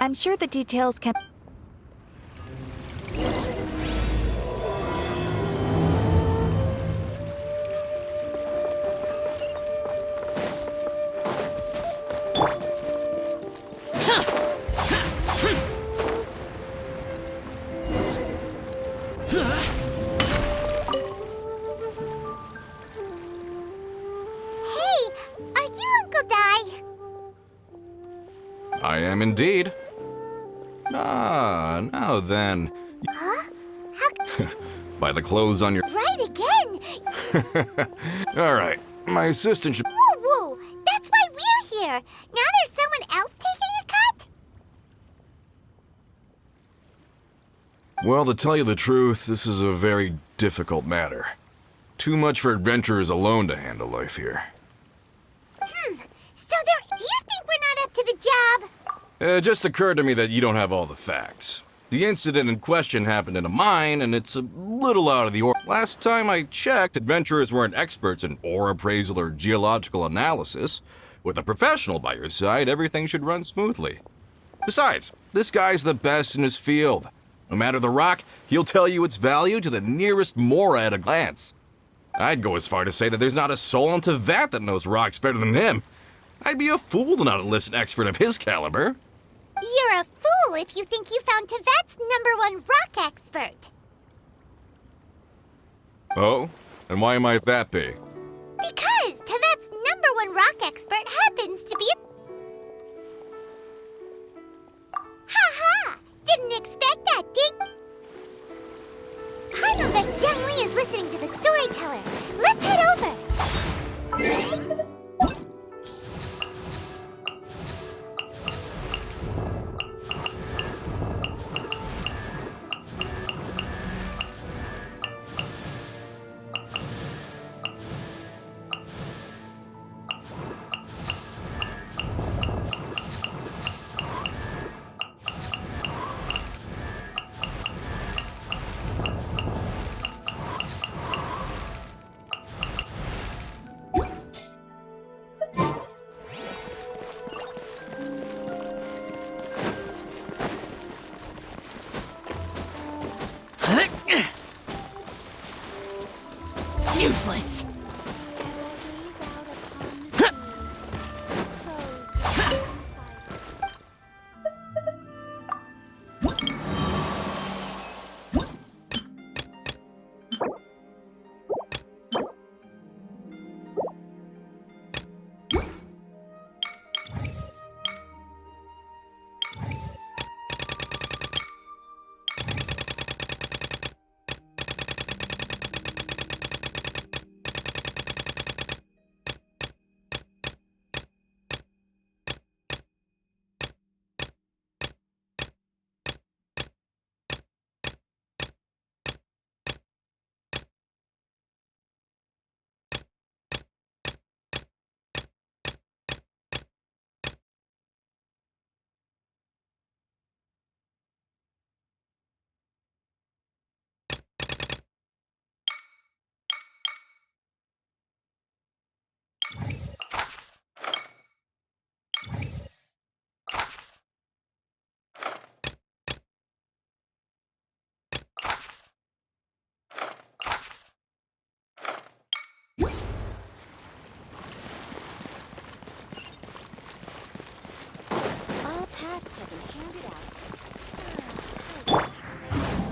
I'm sure the details can... I am indeed. Ah, now then. Huh? By the clothes on your... Right again! All right, my assistant should... Woo woo! That's why we're here! Now there's someone else taking a cut? Well, to tell you the truth, this is a very difficult matter. Too much for adventurers alone to handle life here. So do you think we're not up to the job? It just occurred to me that you don't have all the facts. The incident in question happened in a mine, and it's a little out of the ordinary. Last time I checked, adventurers weren't experts in ore appraisal or geological analysis. With a professional by your side, everything should run smoothly. Besides, this guy's the best in his field. No matter the rock, he'll tell you its value to the nearest mora at a glance. I'd go as far to say that there's not a soul on Teyvat that knows rocks better than him. I'd be a fool to not enlist an expert of his caliber. You're a fool if you think you found Teyvat's #1 rock expert. Oh? And why might that be? Because Teyvat's #1 rock expert happens to be a... Ha-ha! Didn't expect that, did... I know that Zhang Li is listening to the storyteller. Let's head over. Useless.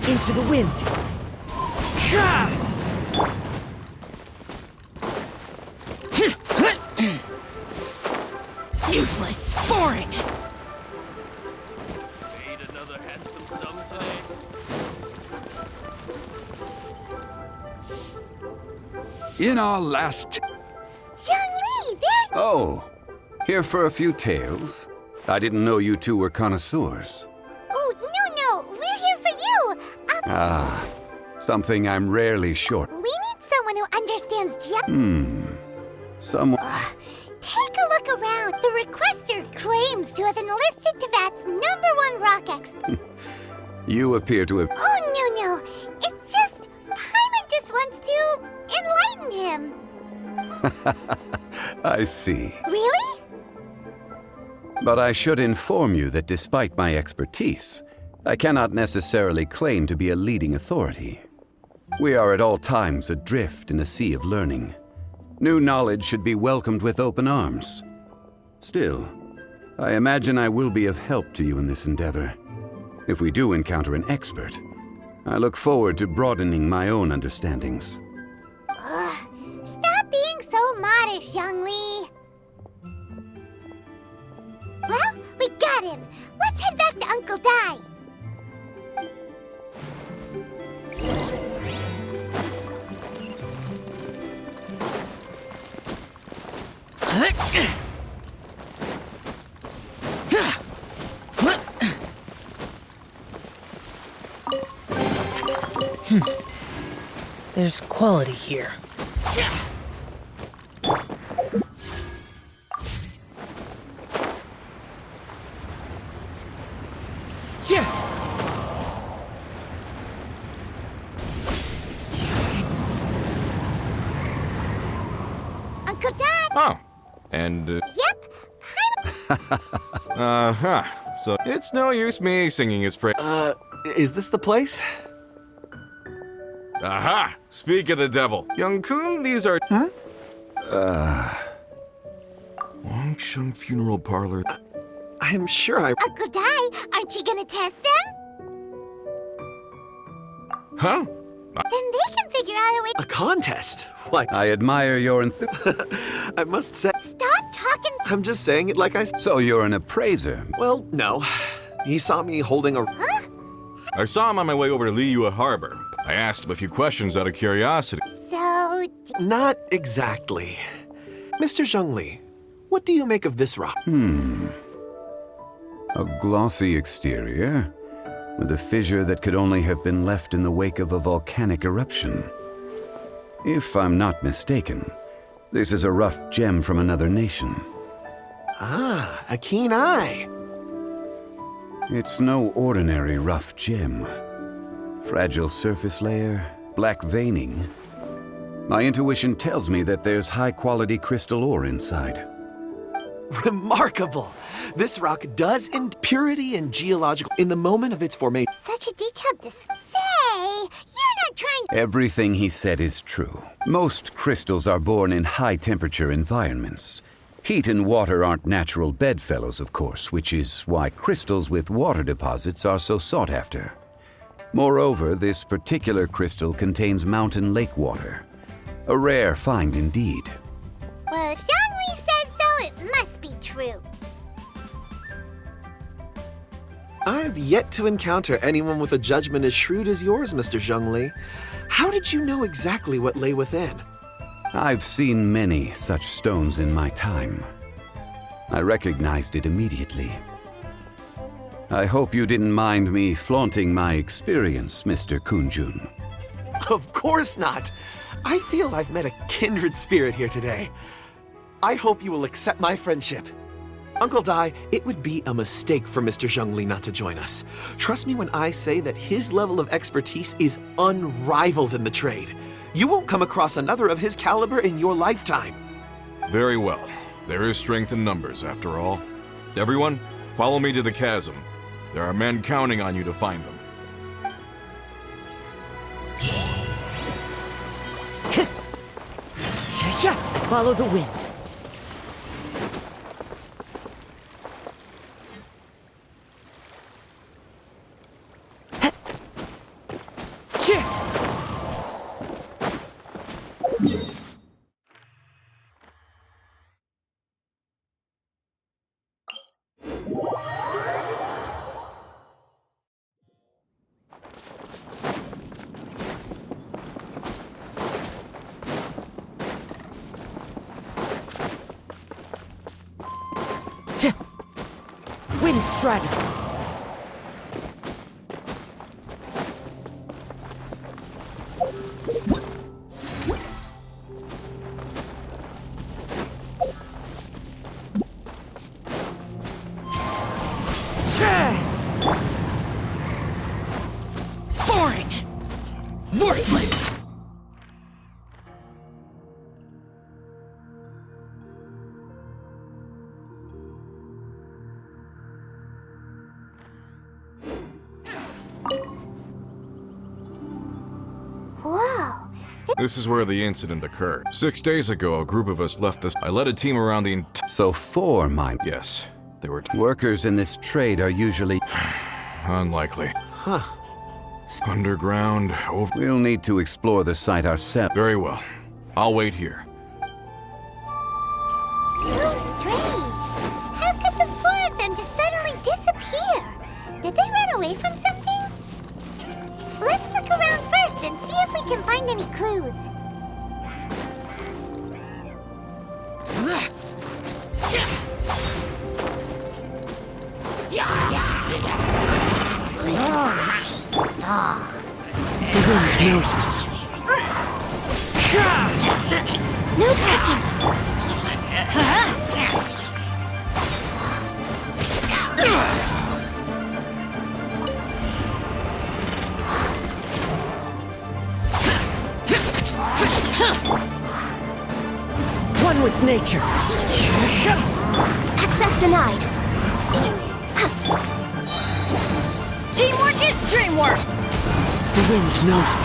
Into the wind. Useless. Boring. Made another handsome sum today. In our last... Zhang Li, there's... Oh, here for a few tales? I didn't know you two were connoisseurs. Oh, no, we're here for you. Ah, something I'm rarely short. We need someone who understands Someone... Take a look around. The requester claims to have enlisted Teyvat's #1 rock expert. You appear to have... Oh, no. It's just... Paimon just wants to enlighten him. I see. Really? But I should inform you that despite my expertise, I cannot necessarily claim to be a leading authority. We are at all times adrift in a sea of learning. New knowledge should be welcomed with open arms. Still, I imagine I will be of help to you in this endeavor. If we do encounter an expert, I look forward to broadening my own understandings. Stop being so modest, Young Lee. Well, we got him. Let's head back to Uncle Dai. There's quality here. Uncle Dai. Oh. And, Yep. uh-huh. So, it's no use me singing his praise. Is this the place? Aha! Speak of the devil. Young Kun, these are... Wangsheng Funeral Parlor. I'm sure I... Uncle Dai, aren't you gonna test them? Huh? Then they can figure out a way. A contest? Why, I admire your enthusiasm. I must say... Stop talking. I'm just saying it like I... So you're an appraiser. Well, no. He saw me holding a... I saw him on my way over to Liyue Harbor. I asked him a few questions out of curiosity. So, Not exactly. Mr. Zhongli, what do you make of this rock? A glossy exterior, with a fissure that could only have been left in the wake of a volcanic eruption. If I'm not mistaken, this is a rough gem from another nation. Ah, a keen eye. It's no ordinary rough gem. Fragile surface layer, black veining. My intuition tells me that there's high-quality crystal ore inside. Remarkable. This rock does in purity and geological in the moment of its formation. such a detailed Say, you're not trying. Everything he said is true. Most crystals are born in high-temperature environments. Heat and water aren't natural bedfellows, of course, which is why crystals with water deposits are so sought after. Moreover, this particular crystal contains mountain lake water. A rare find indeed. Well, if Zhongli says so, it must be true. I've yet to encounter anyone with a judgment as shrewd as yours, Mr. Zhongli. How did you know exactly what lay within? I've seen many such stones in my time. I recognized it immediately. I hope you didn't mind me flaunting my experience, Mr. Kunjun. Of course not. I feel I've met a kindred spirit here today. I hope you will accept my friendship. Uncle Dai, it would be a mistake for Mr. Zhongli not to join us. Trust me when I say that his level of expertise is unrivaled in the trade. You won't come across another of his caliber in your lifetime. Very well. There is strength in numbers, after all. Everyone, follow me to the chasm. There are men counting on you to find them. Follow the wind. Wind stratum. Boring. Worthless. This is where the incident occurred. 6 days ago, a group of us left this. I led a team around the So 4 mine Yes, there were workers in this trade are usually... unlikely. Huh. Underground, over. We'll need to explore the site ourselves. Very well. I'll wait here. So strange. How could the 4 of them just suddenly disappear? Did they run away from something? Let's look around first and see if we can find any clues. The wind knows me. No touching. One with nature. Access denied. Teamwork is dreamwork! The wind knows me.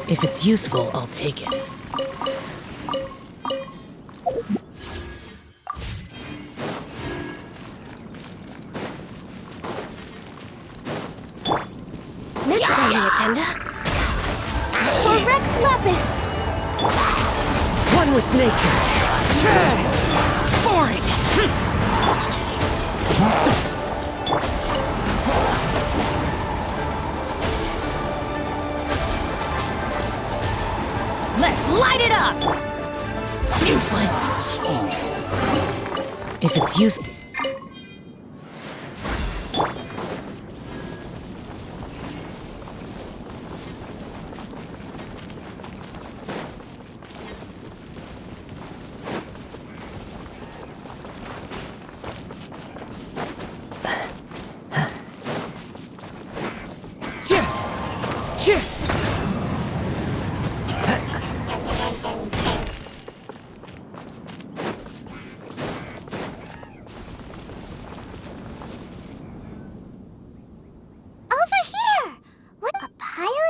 If it's useful, I'll take it. Next on the agenda. For Rex Lapis. One with nature. Boring. Let's light it up! Useless. If it's useful.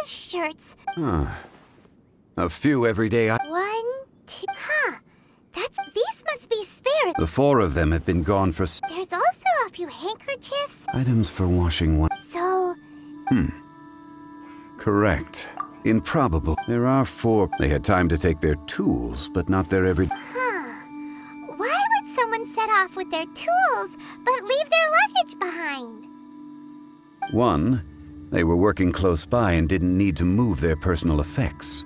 Shirts. A few everyday items. 1, 2. Huh. These must be spares. The 4 of them have been gone for There's also a few handkerchiefs. items for washing one. So, Correct. Improbable. There are 4. They had time to take their tools, but not their every... why would someone set off with their tools but leave their luggage behind? 1. They were working close by and didn't need to move their personal effects.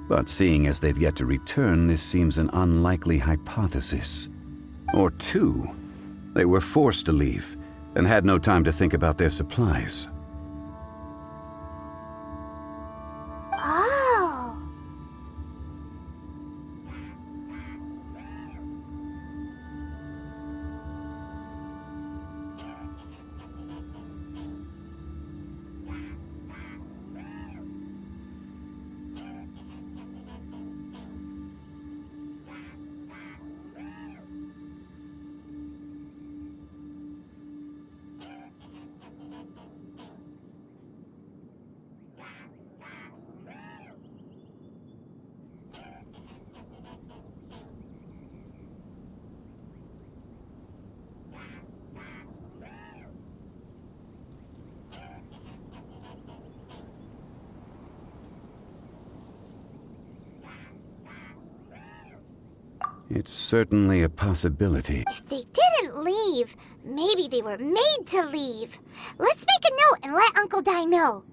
But seeing as they've yet to return, this seems an unlikely hypothesis. Or 2. They were forced to leave and had no time to think about their supplies. Oh. It's certainly a possibility. If they didn't leave, maybe they were made to leave. Let's make a note and let Uncle Di know.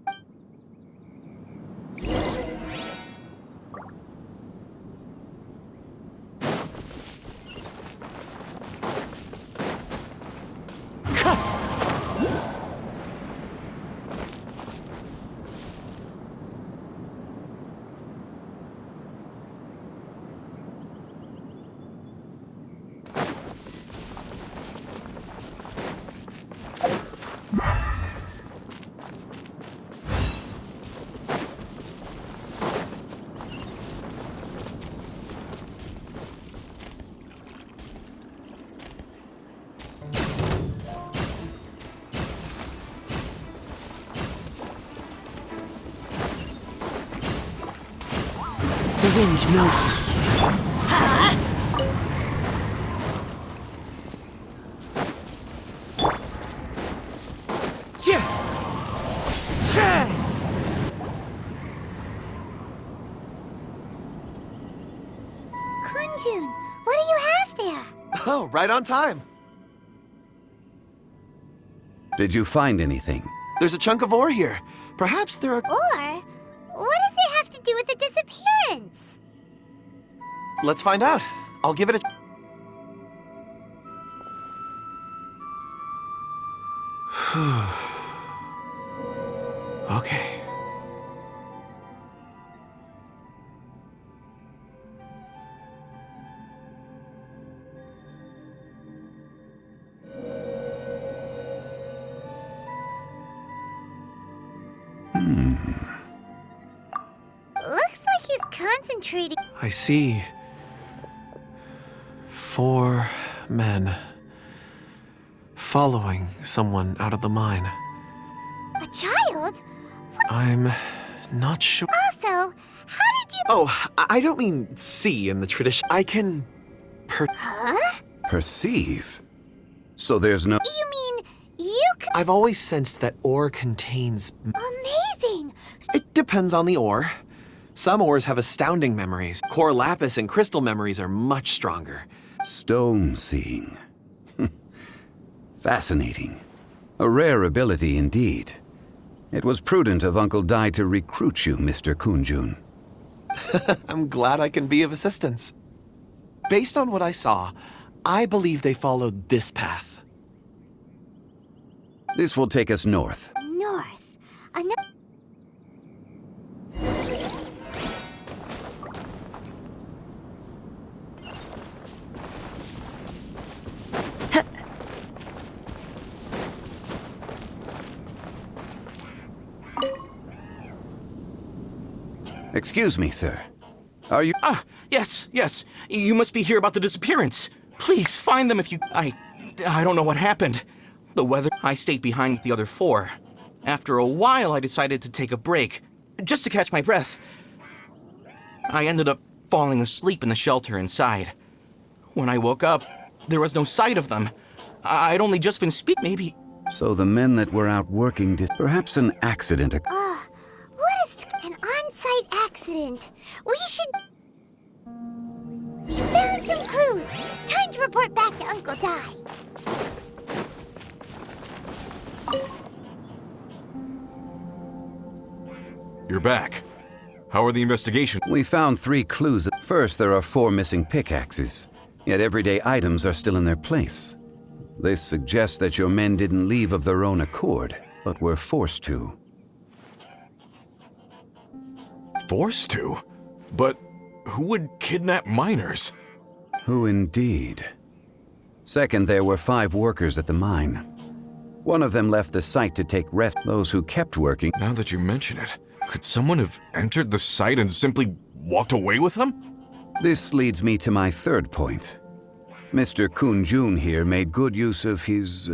wind knows me. Kunjun, what do you have there? Oh, right on time. Did you find anything? There's a chunk of ore here. Perhaps there are... Or, what does it have to do with the disappearance? Let's find out. I'll give it a... Okay. Looks like he's concentrating. I see. 4 men following someone out of the mine. A child? I'm not sure. Also, how did you... Oh, I don't mean see in the tradition. I can Huh? Perceive? So there's no... You mean you could... I've always sensed that ore contains... Amazing! It depends on the ore. Some ores have astounding memories. Core lapis and crystal memories are much stronger. Stone seeing. Fascinating. A rare ability indeed. It was prudent of Uncle Dai to recruit you, Mr. Kunjun. I'm glad I can be of assistance. Based on what I saw, I believe they followed this path. This will take us north. North. Another... Excuse me, sir. Are you... Ah, yes. You must be here about the disappearance. Please, find them if you... I don't know what happened. The weather... I stayed behind with the other 4. After a while, I decided to take a break, just to catch my breath. I ended up falling asleep in the shelter inside. When I woke up, there was no sight of them. I'd only just been maybe... So the men that were out working did... Perhaps an accident... What is an on-site accident? We should... We found some clues. Time to report back to Uncle Dai. You're back. How are the investigations? We found 3 clues. First, there are 4 missing pickaxes, yet everyday items are still in their place. This suggests that your men didn't leave of their own accord, but were forced to. Forced to? But who would kidnap miners? Who indeed? Second, there were 5 workers at the mine. One of them left the site to take rest. Those who kept working... Now that you mention it, could someone have entered the site and simply walked away with them? This leads me to my third point. Mr. Kunjun here made good use of his,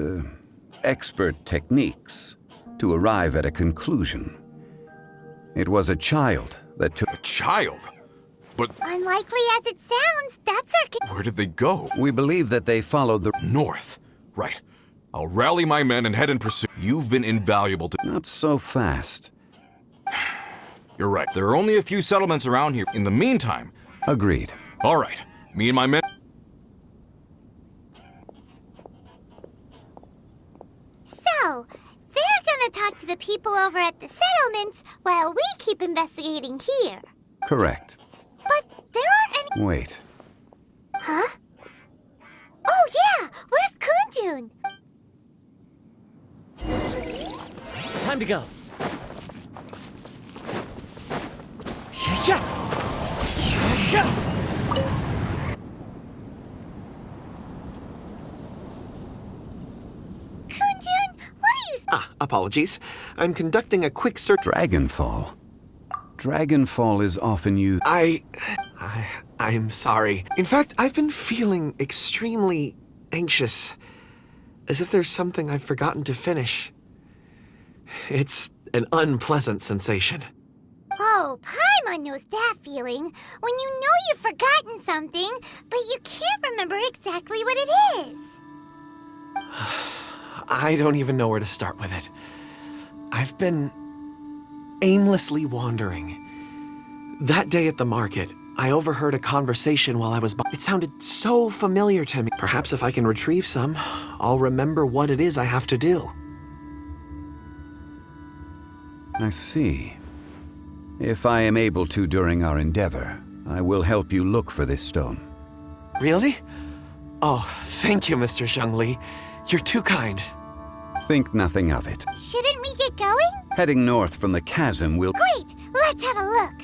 expert techniques to arrive at a conclusion. It was a child that took... A child? But Unlikely as it sounds, that's our... where did they go? We believe that they followed the... North. Right. I'll rally my men and head in pursuit. You've been invaluable to... Not so fast. You're right. There are only a few settlements around here. In the meantime... Agreed. All right. Me and my men... So, they're gonna talk to the people over at the settlements while we keep investigating here. Correct. But there aren't any... Wait. Huh? Oh yeah! Where's Kunjun? Time to go. Kunjun, what are you... Apologies. I'm conducting a quick search. Dragonfall. Dragonfall is often used... I'm sorry. In fact, I've been feeling extremely anxious. As if there's something I've forgotten to finish. It's an unpleasant sensation. Oh, Paimon knows that feeling when you know you've forgotten something, but you can't remember exactly what it is. I don't even know where to start with it. I've been aimlessly wandering. That day at the market, I overheard a conversation while I was It sounded so familiar to me. Perhaps if I can retrieve some, I'll remember what it is I have to do. I see. If I am able to during our endeavor, I will help you look for this stone. Really? Oh, thank you, Mr. Zhongli. You're too kind. Think nothing of it. Shouldn't we get going? Heading north from the chasm will... Great! Let's have a look.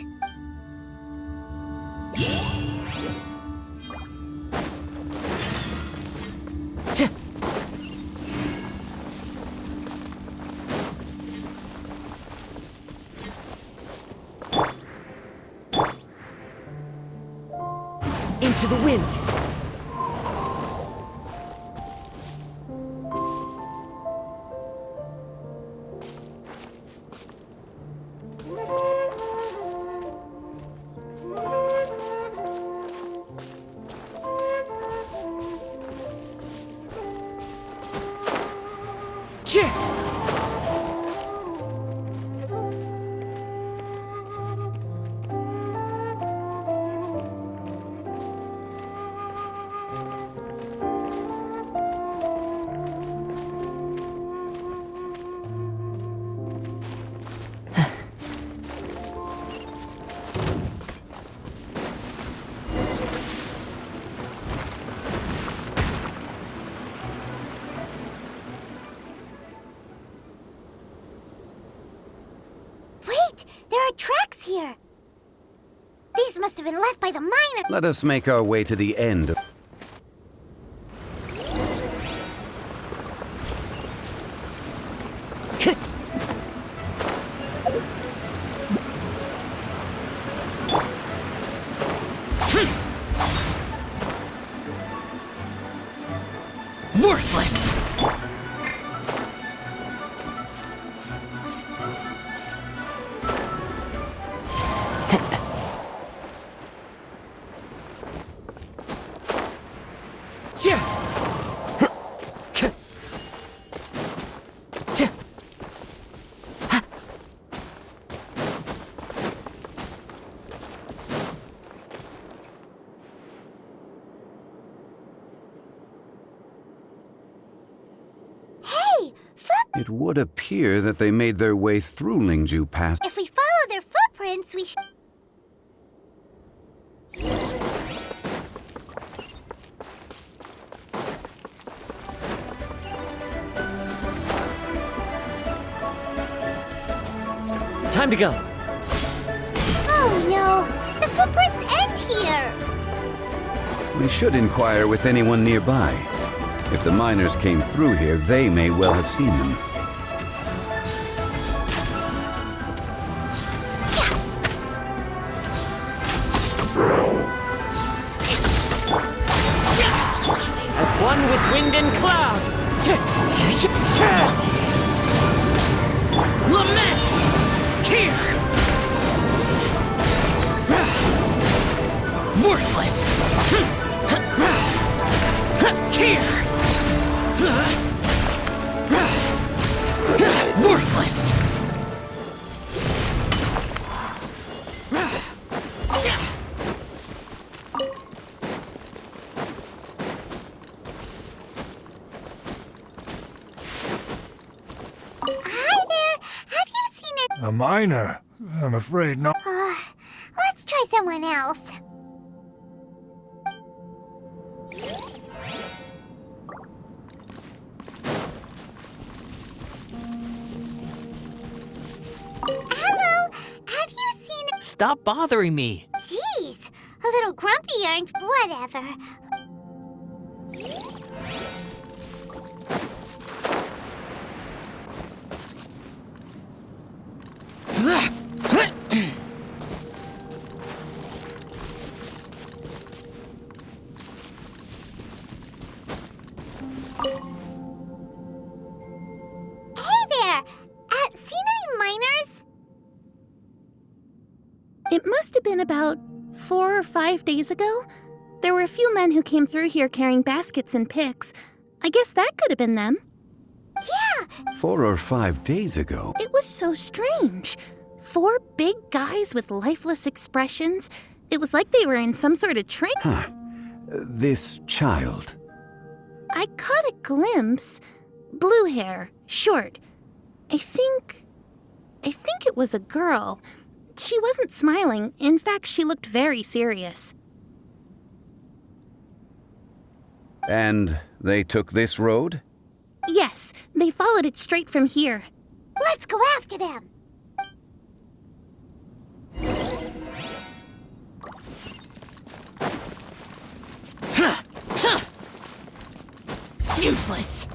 Into the wind. Wait! There are tracks here! These must have been left by the miner. Let us make our way to the end of... Worthless! Hey! It would appear that they made their way through Lingju Pass. If we follow their footprints, we Time to go. Oh no! The footprints end here! We should inquire with anyone nearby. If the miners came through here, they may well have seen them. As one with wind and cloud. Lament! Here! Worthless! Here! Worthless! Hi there! Have you seen it? A miner? I'm afraid not. Let's try someone else. Hello! Have you seen it? Stop bothering me. Jeez! A little grumpy, aren't... Whatever. Hey there! Seen any miners? It must have been about 4 or 5 days ago. There were a few men who came through here carrying baskets and picks. I guess that could have been them. Yeah, 4 or 5 days ago. It was so strange. 4 big guys with lifeless expressions. It was like they were in some sort of train. Huh. This child. I caught a glimpse. Blue hair, short. I think it was a girl. She wasn't smiling. In fact, she looked very serious. And they took this road? Yes, they followed it straight from here. let's go after them. Useless.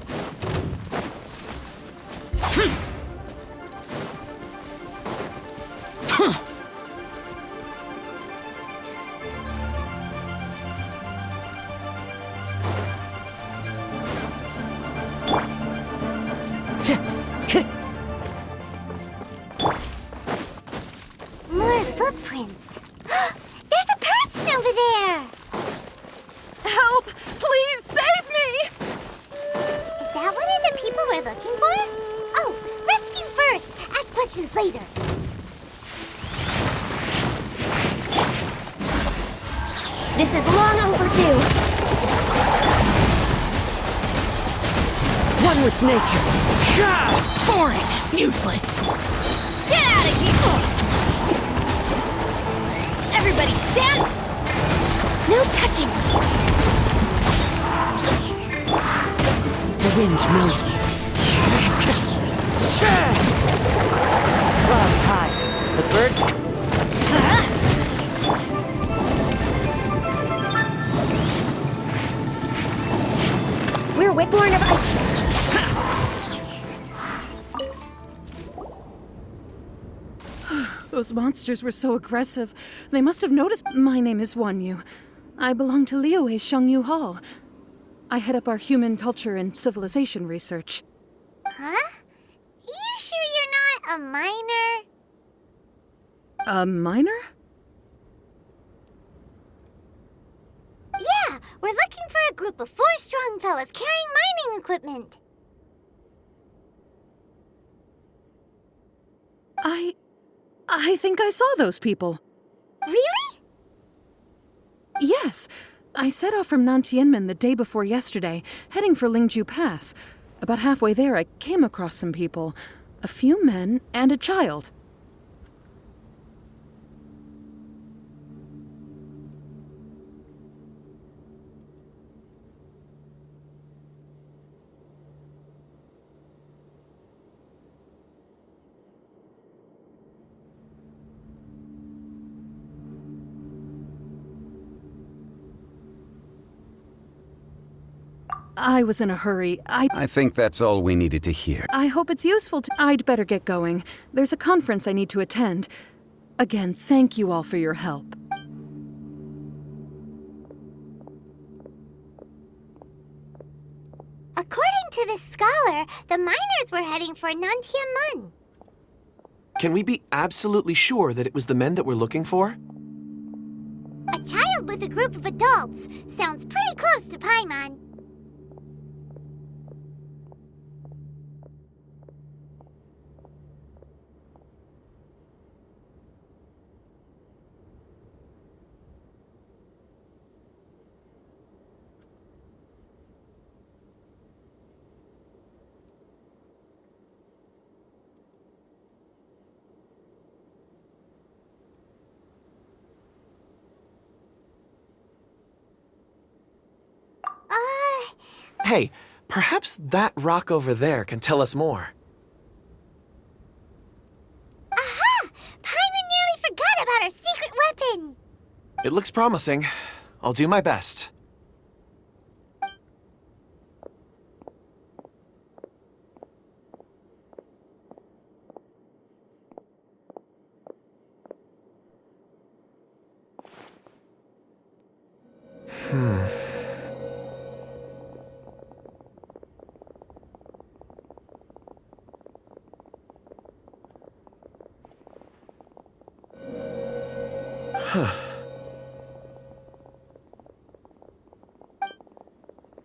More footprints. There's a person over there. Help! Please save me! Is that one of the people we're looking for? Oh, rescue first. Ask questions later. This is long overdue. One with nature. Foreign. Useless. Get out of here! Everybody stand! No touching. The wind knows me. Clouds high. The birds... We're Whitborn of Those monsters were so aggressive. They must have noticed. My name is Wanyu. I belong to Liyue's Shangyu Hall. I head up our human culture and civilization research. Huh? You sure you're not a miner? A miner? Yeah, we're looking for a group of 4 strong fellas carrying mining equipment. I think I saw those people. Really? Yes. I set off from Nantianmen the day before yesterday, heading for Lingju Pass. About halfway there, I came across some people. A few men and a child. I was in a hurry. I think that's all we needed to hear. I hope it's useful to... I'd better get going. There's a conference I need to attend. Again, thank you all for your help. According to this scholar, the miners were heading for Nantianmen. Can we be absolutely sure that it was the men that we're looking for? A child with a group of adults. Sounds pretty close to Paimon. Hey, perhaps that rock over there can tell us more. Aha! Paimon nearly forgot about our secret weapon. It looks promising. I'll do my best.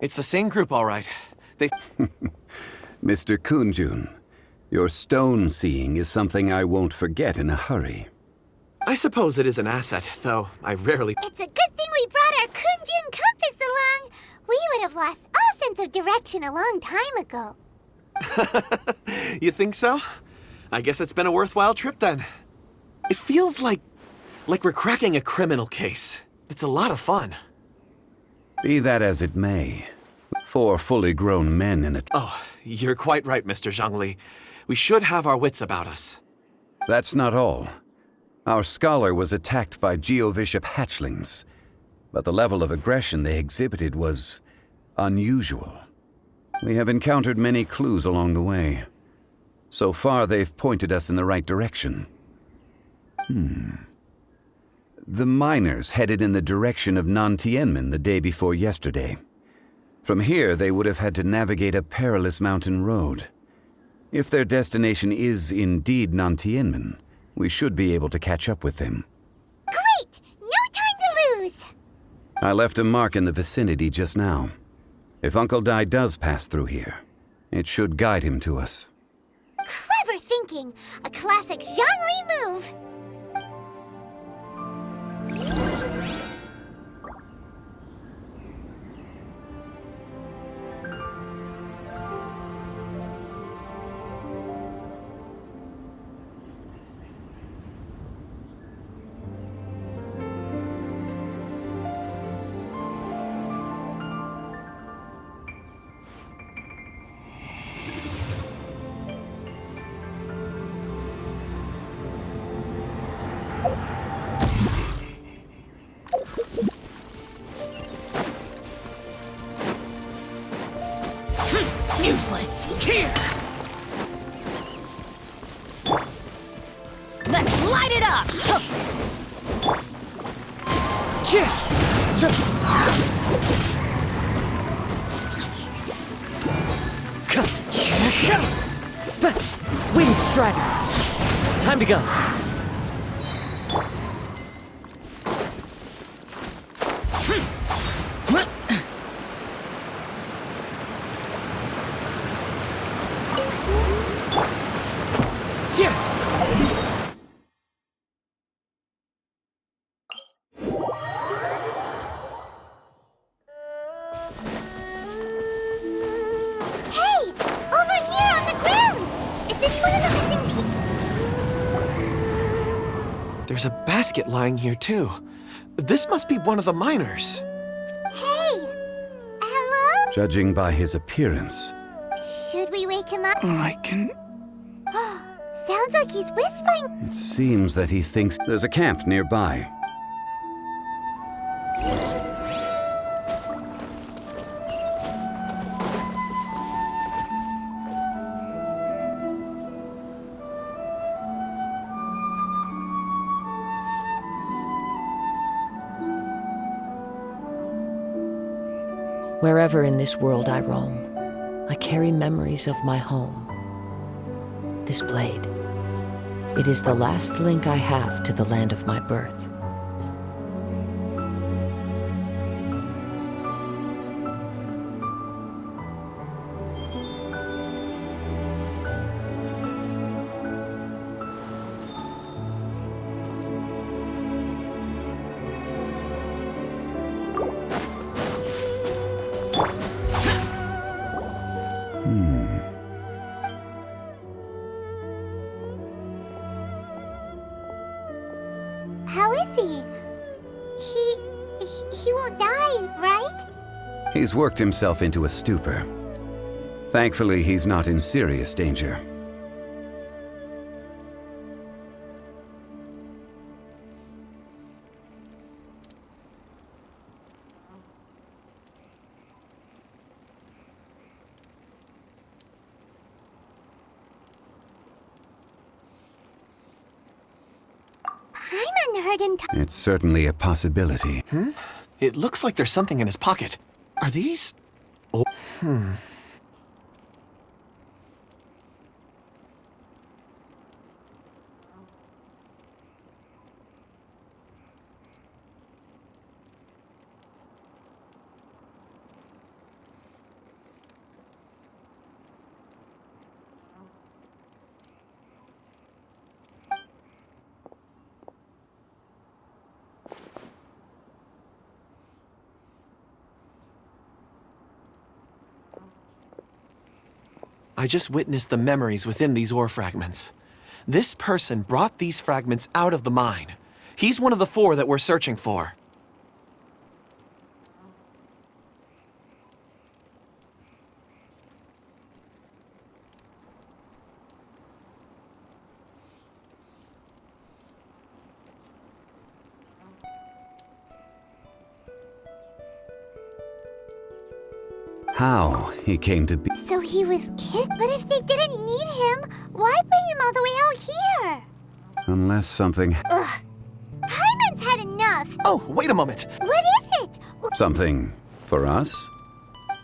It's the same group, all right. They... Mr. Kunjun, your stone seeing is something I won't forget in a hurry. I suppose it is an asset, though I rarely... It's a good thing we brought our Kunjun compass along. We would have lost all sense of direction a long time ago. You think so? I guess it's been a worthwhile trip then. It feels like we're cracking a criminal case. It's a lot of fun. Be that as it may, 4 fully grown men in a... Oh, you're quite right, Mr. Zhongli. We should have our wits about us. That's not all. Our scholar was attacked by Geovishap hatchlings, but the level of aggression they exhibited was unusual. We have encountered many clues along the way. So far, they've pointed us in the right direction. The miners headed in the direction of Nantianmen the day before yesterday. From here, they would have had to navigate a perilous mountain road. If their destination is indeed Nantianmen, we should be able to catch up with them. Great! No time to lose! I left a mark in the vicinity just now. If Uncle Dai does pass through here, it should guide him to us. Clever thinking! A classic Zhongli move! Useless! Here! Let's light it up! Wind Strider! Time to go! Hey! Over here on the ground! Is this one of the missing people? There's a basket lying here, too. This must be one of the miners. Hey! Hello? Judging by his appearance, Should we wake him up? I can... Sounds like he's whispering. it seems that he thinks there's a camp nearby. Wherever in this world I roam, I carry memories of my home. This blade, it is the last link I have to the land of my birth. How is he? He won't die, right? He's worked himself into a stupor. Thankfully, he's not in serious danger. Paimon heard him talk. It's certainly a possibility. It looks like there's something in his pocket. Are these... Oh, I just witnessed the memories within these ore fragments. This person brought these fragments out of the mine. He's one of the 4 that we're searching for. How he came to be. So he was kicked? But if they didn't need him, why bring him all the way out here? Unless something. Ugh. Paimon's had enough. Oh, wait a moment. What is it? Something for us?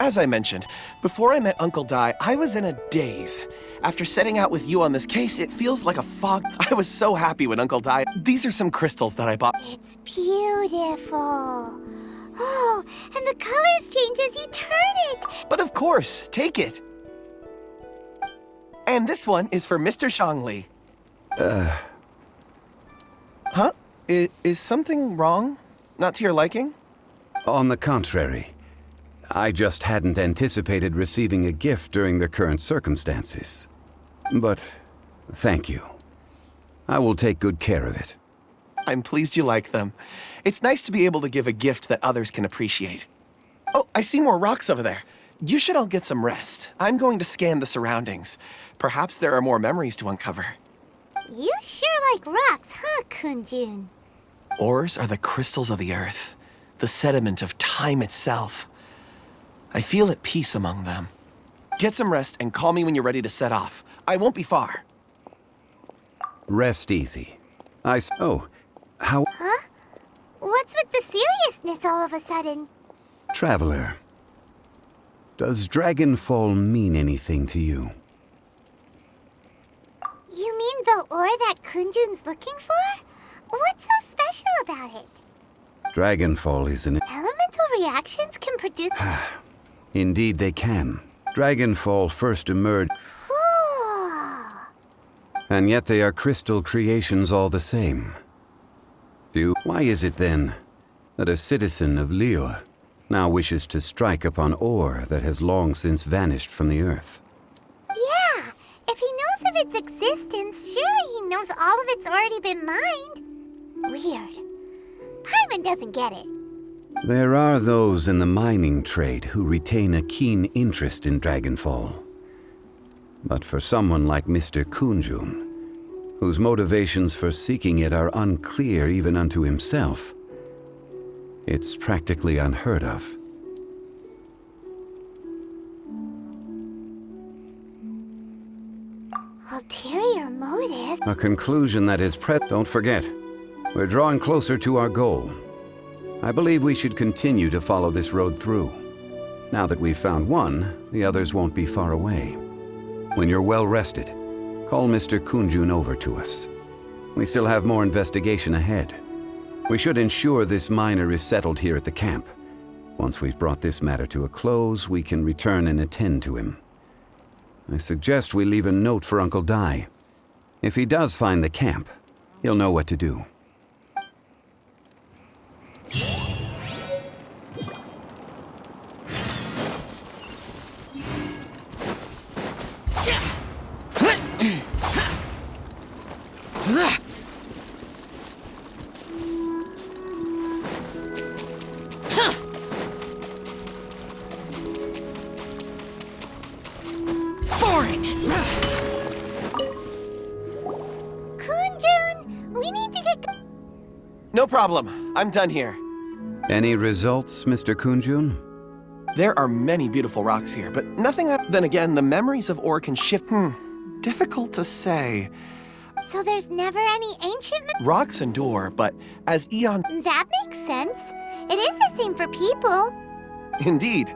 As I mentioned, before I met Uncle Dai, I was in a daze. After setting out with you on this case, it feels like a fog. I was so happy when Uncle Dai. These are some crystals that I bought. It's beautiful. Oh, and the colors change as you turn it. But of course, take it. And this one is for Mr. Zhongli. Huh? Is something wrong? Not to your liking? On the contrary. I just hadn't anticipated receiving a gift during the current circumstances. But thank you. I will take good care of it. I'm pleased you like them. It's nice to be able to give a gift that others can appreciate. Oh, I see more rocks over there. You should all get some rest. I'm going to scan the surroundings. Perhaps there are more memories to uncover. You sure like rocks, huh, Kunjun? Ores are the crystals of the earth, the sediment of time itself. I feel at peace among them. Get some rest and call me when you're ready to set off. I won't be far. Rest easy. Oh, how... Huh? What's with the seriousness all of a sudden? Traveler, does Dragonfall mean anything to you? You mean the ore that Kunjun's looking for? What's so special about it? Dragonfall is an... Elemental reactions can produce... Indeed they can. Dragonfall first emerged... And yet they are crystal creations all the same. Why is it then that a citizen of Liyue now wishes to strike upon ore that has long since vanished from the earth? Yeah, if he knows of its existence, surely he knows all of it's already been mined. Weird. Paimon doesn't get it. There are those in the mining trade who retain a keen interest in Dragonfall. But for someone like Mr. Kunjun, whose motivations for seeking it are unclear even unto himself, it's practically unheard of. Ulterior motive? A conclusion that is Don't forget, we're drawing closer to our goal. I believe we should continue to follow this road through. Now that we've found one, the others won't be far away. When you're well rested, call Mr. Kunjun over to us. We still have more investigation ahead. We should ensure this miner is settled here at the camp. Once we've brought this matter to a close, we can return and attend to him. I suggest we leave a note for Uncle Dai. If he does find the camp, he'll know what to do. Kunjun, we need to get... No problem. I'm done here. Any results, Mr. Kunjun? There are many beautiful rocks here, but nothing... Then again, the memories of ore can shift... Difficult to say. So there's never any ancient... Rocks endure, but as eon... That makes sense. It is the same for people. Indeed.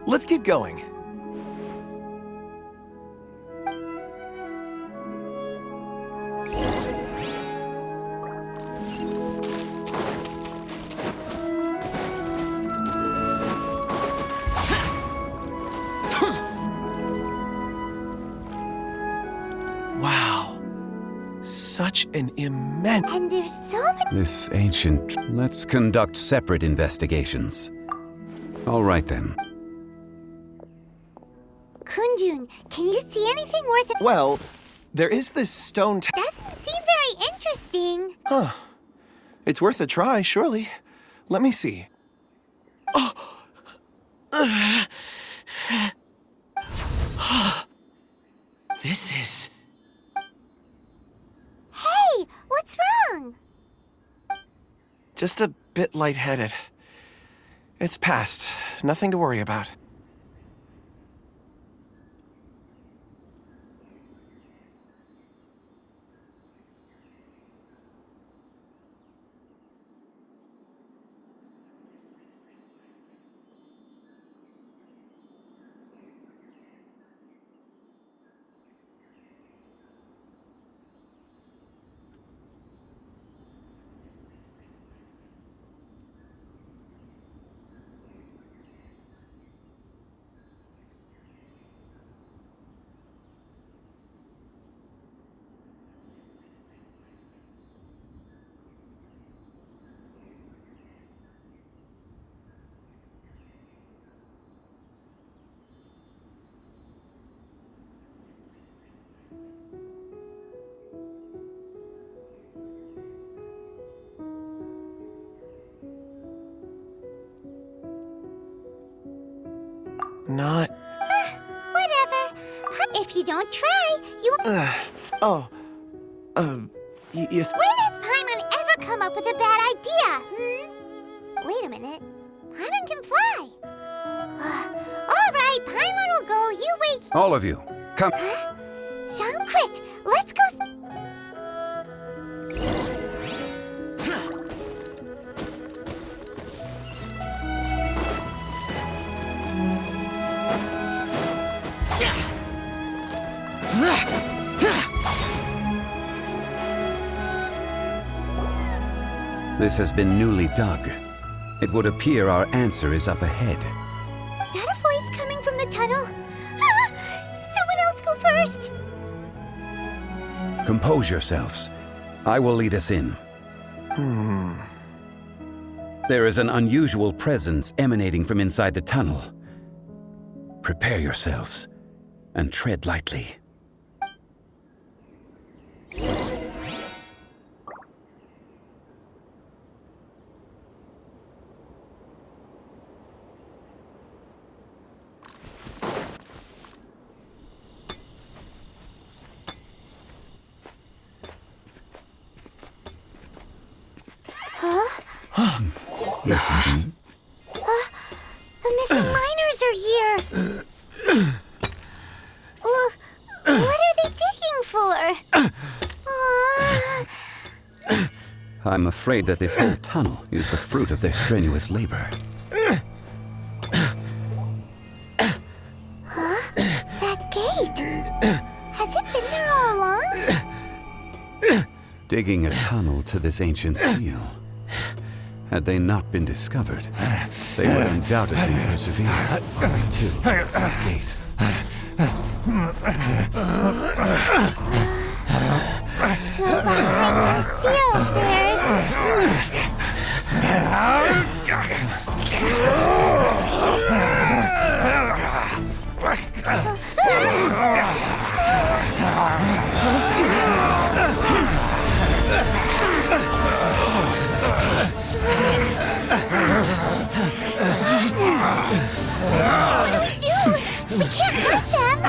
Let's keep going. Wow. Such an immense... And there's so many... This ancient... Let's conduct separate investigations. All right then. Kunjun. Can you see anything worth it? Well, there is this stone Doesn't seem very interesting. Huh. It's worth a try, surely. Let me see. This is... Hey, what's wrong? just a bit lightheaded. It's past. Nothing to worry about. Not... Whatever. If you don't try, you... Oh. You When has Paimon ever come up with a bad idea, Wait a minute. Paimon can fly. All right, Paimon will go. You wait. All of you, come. Sean, quick. Let's go... This has been newly dug. It would appear our answer is up ahead. Is that a voice coming from the tunnel? Someone else go first. Compose yourselves. I will lead us in. There is an unusual presence emanating from inside the tunnel. Prepare yourselves and tread lightly. Listen. The missing miners are here. What are they digging for? I'm afraid that this whole tunnel is the fruit of their strenuous labor. That gate. Has it been there all along? Digging a tunnel to this ancient seal. Had they not been discovered, they would undoubtedly persevere to the gate. So behind the seal, What do we do? We can't hurt them.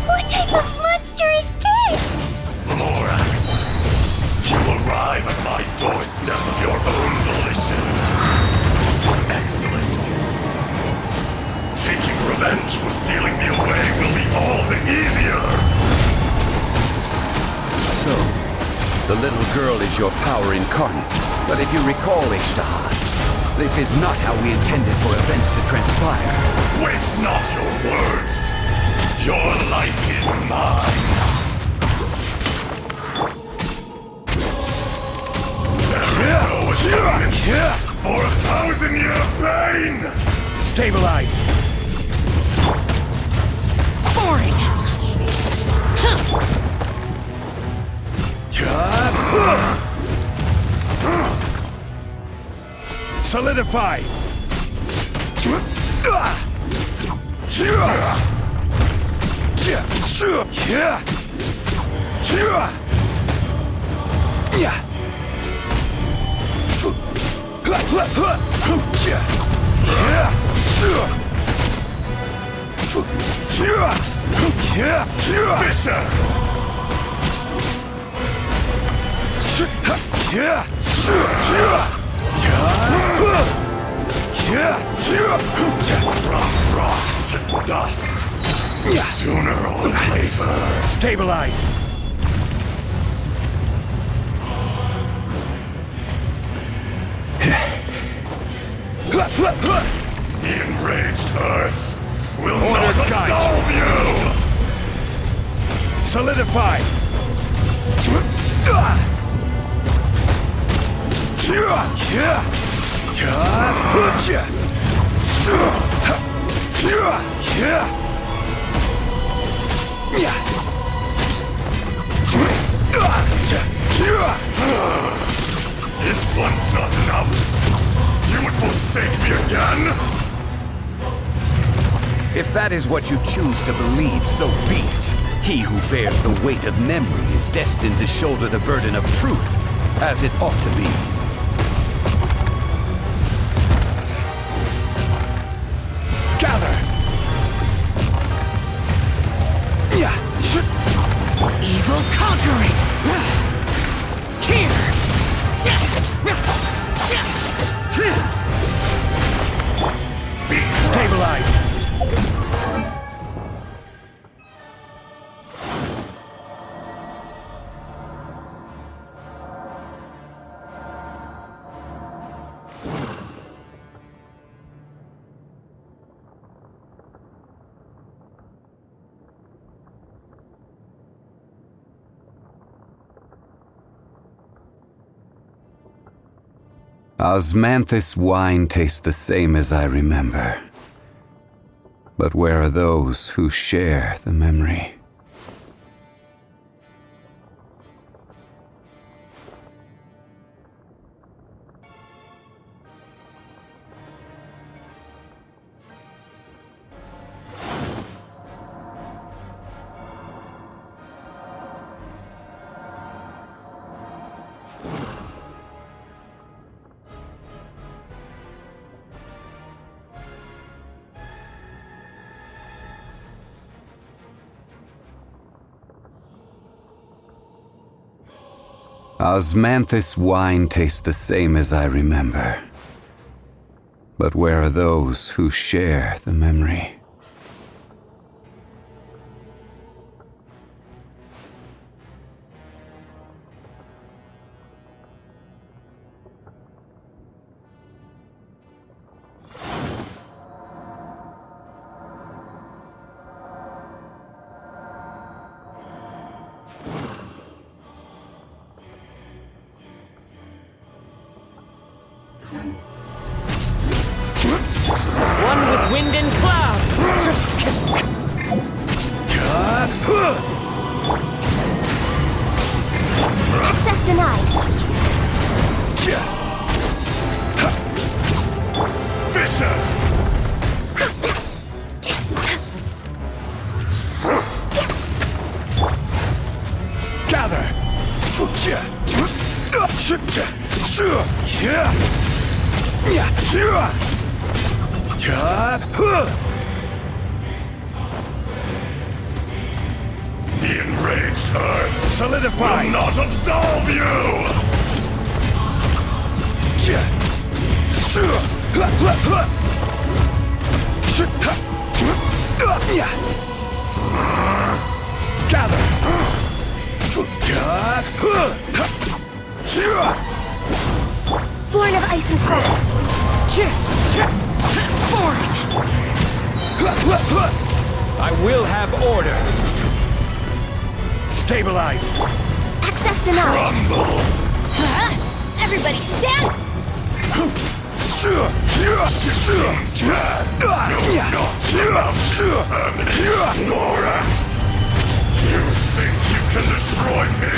What type of monster is this? Morax, you arrive at my doorstep of your own volition. And Excellent. Taking revenge for sealing me away will be all the easier. So, the little girl is your power incarnate. But if you recall, Ishtar, this is not how we intended for events to transpire. Waste not your words. Your life is mine. There is no atonement for 1,000-year pain! Stabilize! Boring! Solidify! From rock to dust. Sooner or later. Stabilize! The enraged Earth will Orders not guide absolve you! Solidify! Is once not enough? You would forsake me again? If that is what you choose to believe, so be it. He who bears the weight of memory is destined to shoulder the burden of truth, as it ought to be. Gather! Evil conquering! Here! Stabilize! Osmanthus wine tastes the same as I remember. But where are those who share the memory? Osmanthus wine tastes the same as I remember. But where are those who share the memory? One with wind and cloud! Access denied. Fisher! Gather! The enraged Earth Solidify! will not absolve you! Gather! Born of ice and frost. Boring! I will have order! Stabilize! Access denied. Rumble! Everybody stand! Stands no notch above permanent. Morax! You think you can destroy me?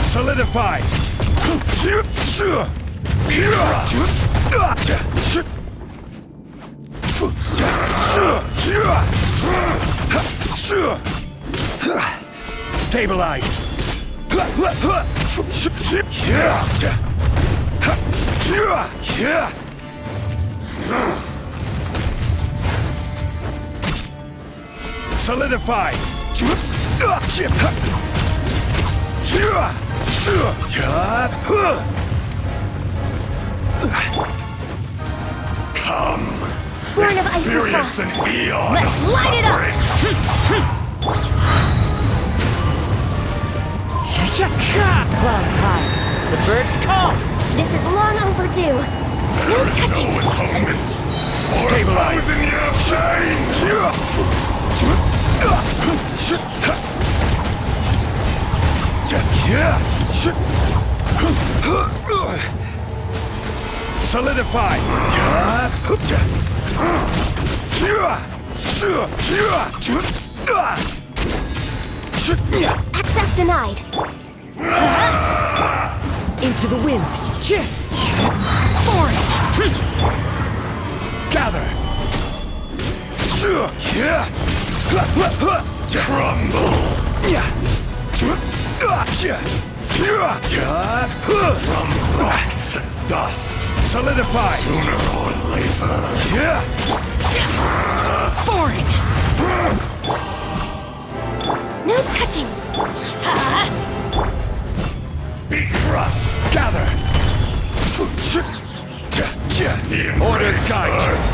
Solidify! Stabilize! Solidify! Come! Born of ice and Experience frost. an eon Let's of light it up. suffering! Clouds high. The birds call. This is long overdue. No There is touching. no atonement! Stabilize. In your Solidify! Access denied. Into the wind. Boring! Gather! Crumble! From rock to dust! Solidify! Sooner or later! Boring! No touching. Be crushed! Gather! The Order enraged guide you. earth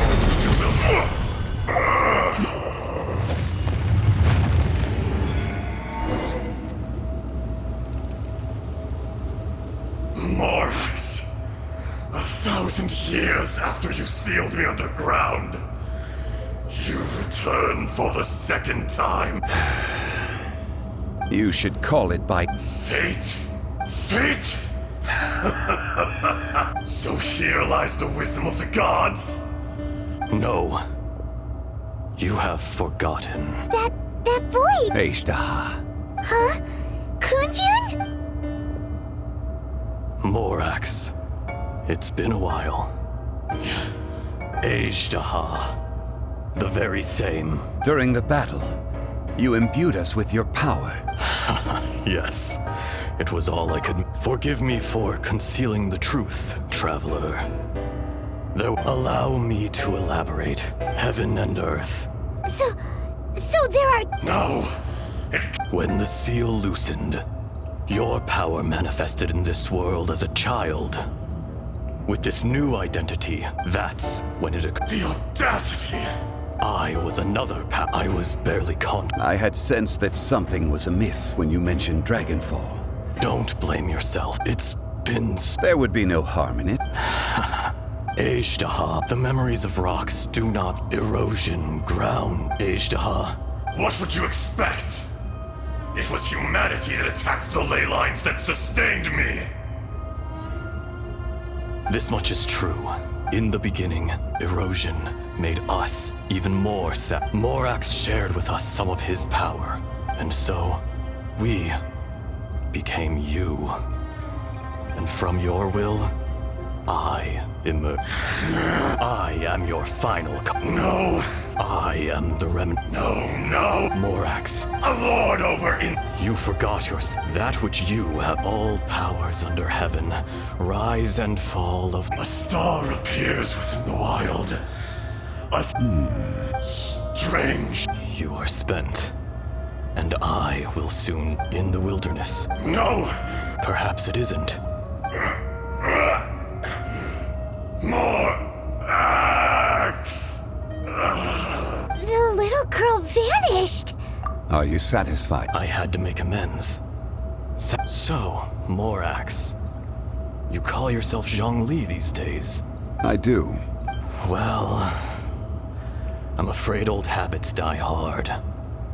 will- Morax! 1,000 years after you sealed me underground, you return for the second time. You should call it by... Fate? Fate? So here lies the wisdom of the gods. No. You have forgotten. That voice! Eishtaha. Huh? Kunjun? Morax. It's been a while. Eishtaha. The very same. During the battle, you imbued us with your power. Yes. It was all I could. Forgive me for concealing the truth, traveler. Though, allow me to elaborate. Heaven and earth. So there are... No! When the seal loosened, your power manifested in this world as a child. With this new identity, that's when it occurred. The audacity! I was another I was barely I had sensed that something was amiss when you mentioned Dragonfall. Don't blame yourself. It's been There would be no harm in it. Eishtaha. The memories of rocks do not erosion ground. Eishtaha. What would you expect? It was humanity that attacked the ley lines that sustained me. This much is true. In the beginning, erosion made us even more sad. Morax shared with us some of his power, and so we became you. And from your will, I emerge. I am your final. No! I am the remnant. No, no! Morax, A lord over in. you forgot that which you have. All powers under heaven rise and fall of. A star appears within the wild. Strange. You are spent, and I will soon in the wilderness. No! Perhaps it isn't. More axe! The little girl vanished. Are you satisfied? I had to make amends. So, Morax, you call yourself Zhongli these days? I do. Well, I'm afraid old habits die hard.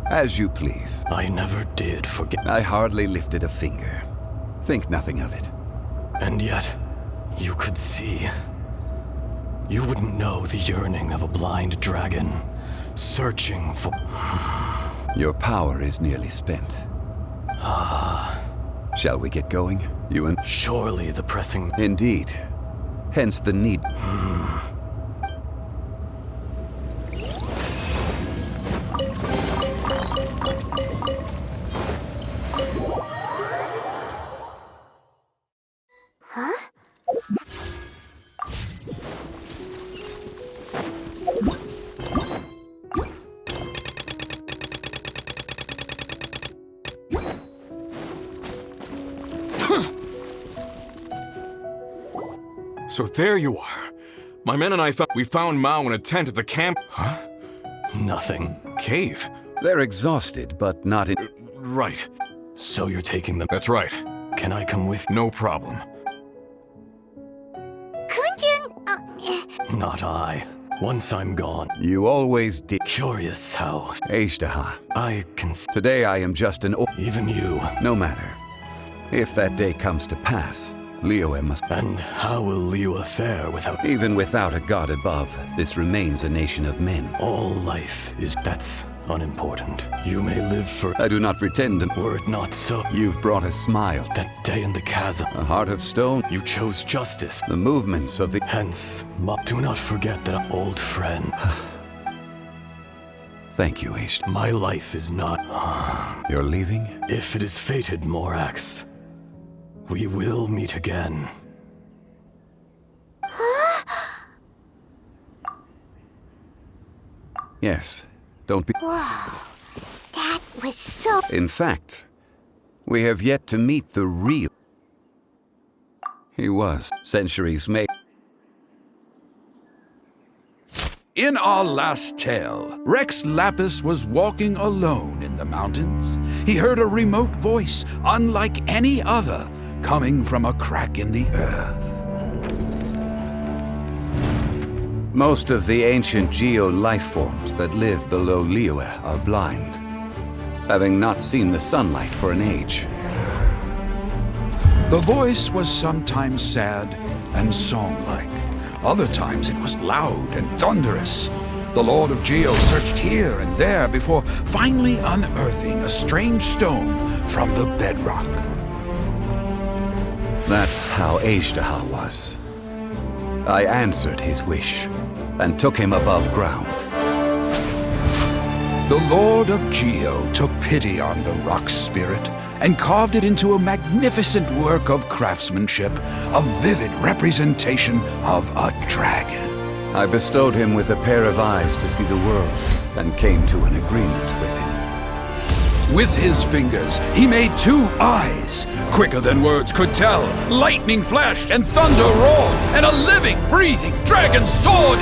As you please. I never did forget. I hardly lifted a finger. Think nothing of it. And yet, you could see. You wouldn't know the yearning of a blind dragon, searching for. Your power is nearly spent. Shall we get going? You and. Surely the pressing. Indeed. Hence the need. So there you are. My men and I found Mao in a tent at the camp. Huh? Nothing. Cave? They're exhausted, but not in. Right. So you're taking them. That's right. Can I come with? No problem. Kunjun, Not I. Once I'm gone. You always did. Curious how. Ejdaha. I can. Today I am just an. Even you. No matter. If that day comes to pass, Liyue must. And how will Liyue fare without. Even without a god above, this remains a nation of men. All life is. That's unimportant. You may live for. I do not pretend to. Were it not so. You've brought a smile. That day in the chasm. A heart of stone. You chose justice. The movements of the. Hence, do not forget that old friend. Thank you, Aish. My life is not. You're leaving? If it is fated, Morax, we will meet again. Yes. Don't be. Whoa. That was so. In fact, we have yet to meet the real. He was. Centuries may. In our last tale, Rex Lapis was walking alone in the mountains. He heard a remote voice, unlike any other, coming from a crack in the earth. Most of the ancient geo-life forms that live below Liyue are blind, having not seen the sunlight for an age. The voice was sometimes sad and song-like. Other times it was loud and thunderous. The Lord of Geo searched here and there before finally unearthing a strange stone from the bedrock. That's how Ejdaha was. I answered his wish and took him above ground. The Lord of Geo took pity on the rock spirit and carved it into a magnificent work of craftsmanship, a vivid representation of a dragon. I bestowed him with a pair of eyes to see the world and came to an agreement with him. With his fingers, he made 2 eyes, quicker than words could tell. Lightning flashed and thunder roared, and a living, breathing dragon sword